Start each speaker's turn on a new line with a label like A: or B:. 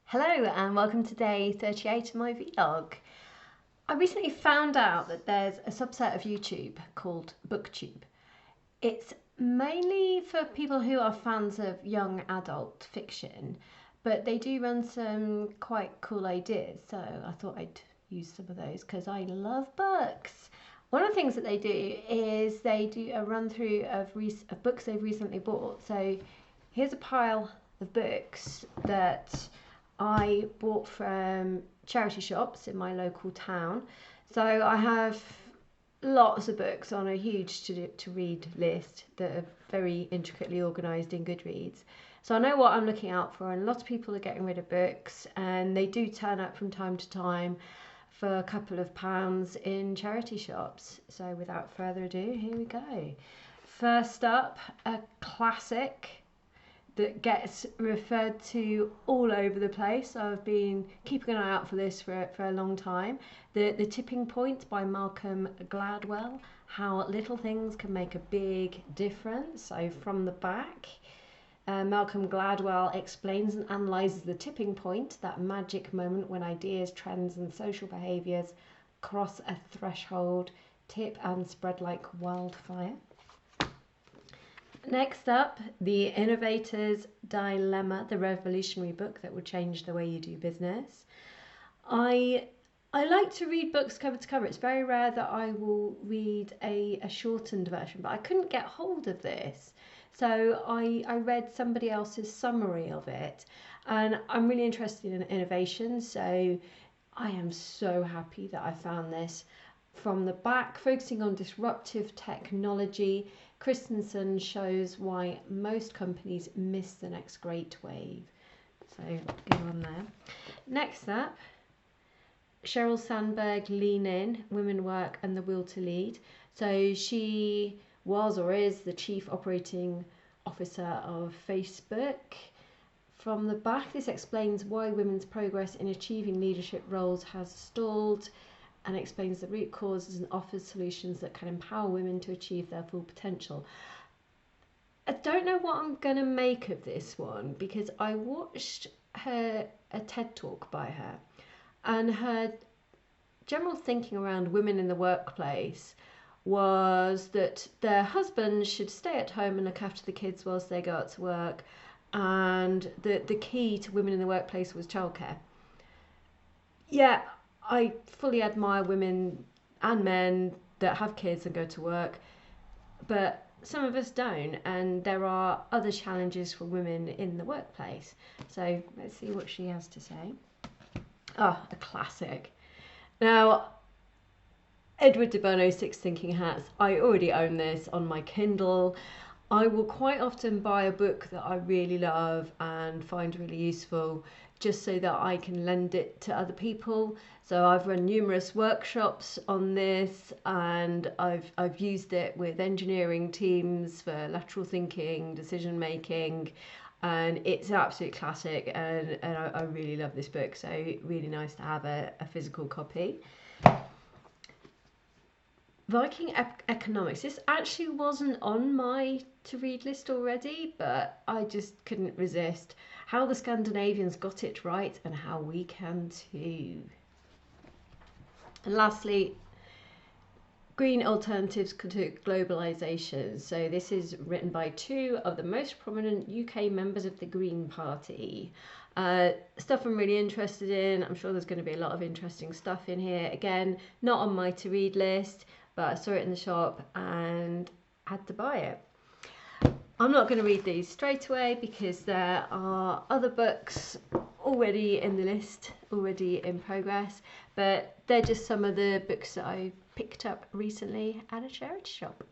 A: Hello and welcome to day 38 of my vlog. I recently found out that there's a subset of YouTube called BookTube. It's mainly for people who are fans of young adult fiction, but they do run some quite cool ideas, so I thought I'd use some of those because I love books. One of the things that they do is they do a run through of books they've recently bought. So here's a pile of books that I bought from charity shops in my local town. So I have lots of books on a huge to read list that are very intricately organised in Goodreads. So I know what I'm looking out for, and a lot of people are getting rid of books, and they do turn up from time to time for a couple of pounds in charity shops. So without further ado, here we go. First up, a classic that gets referred to all over the place. I've been keeping an eye out for this for a long time. The Tipping Point by Malcolm Gladwell, How Little Things Can Make a Big Difference. So from the back, Malcolm Gladwell explains and analyses the tipping point, that magic moment when ideas, trends and social behaviours cross a threshold, tip and spread like wildfire. Next up, The Innovator's Dilemma, the revolutionary book that will change the way you do business. I like to read books cover to cover. It's very rare that I will read a shortened version, but I couldn't get hold of this. So I read somebody else's summary of it, and I'm really interested in innovation. So I am so happy that I found this. From the back, focusing on disruptive technology, Christensen shows why most companies miss the next great wave. So go on there. Next up, Sheryl Sandberg, Lean In, Women Work and the Will to Lead. So she was or is the Chief Operating Officer of Facebook. From the back, this explains why women's progress in achieving leadership roles has stalled, and explains the root causes and offers solutions that can empower women to achieve their full potential. I don't know what I'm going to make of this one, because I watched a TED talk by her, and her general thinking around women in the workplace was that their husbands should stay at home and look after the kids whilst they go out to work, and the key to women in the workplace was childcare. Yeah, I fully admire women and men that have kids and go to work, but some of us don't, and there are other challenges for women in the workplace. So let's see what she has to say. Oh, a classic. Now, Edward de Bono's Six Thinking Hats. I already own this on my Kindle. I will quite often buy a book that I really love and find really useful, just so that I can lend it to other people. So I've run numerous workshops on this, and I've used it with engineering teams for lateral thinking, decision making, and it's an absolute classic, and I really love this book, so really nice to have a physical copy. Viking Economics. This actually wasn't on my to-read list already, but I just couldn't resist. How the Scandinavians got it right and how we can too. And lastly, Green Alternatives to Globalisation. So this is written by two of the most prominent UK members of the Green Party. Stuff I'm really interested in. I'm sure there's going to be a lot of interesting stuff in here. Again, not on my to-read list, but I saw it in the shop and had to buy it. I'm not going to read these straight away because there are other books already in the list, already in progress, but they're just some of the books that I picked up recently at a charity shop.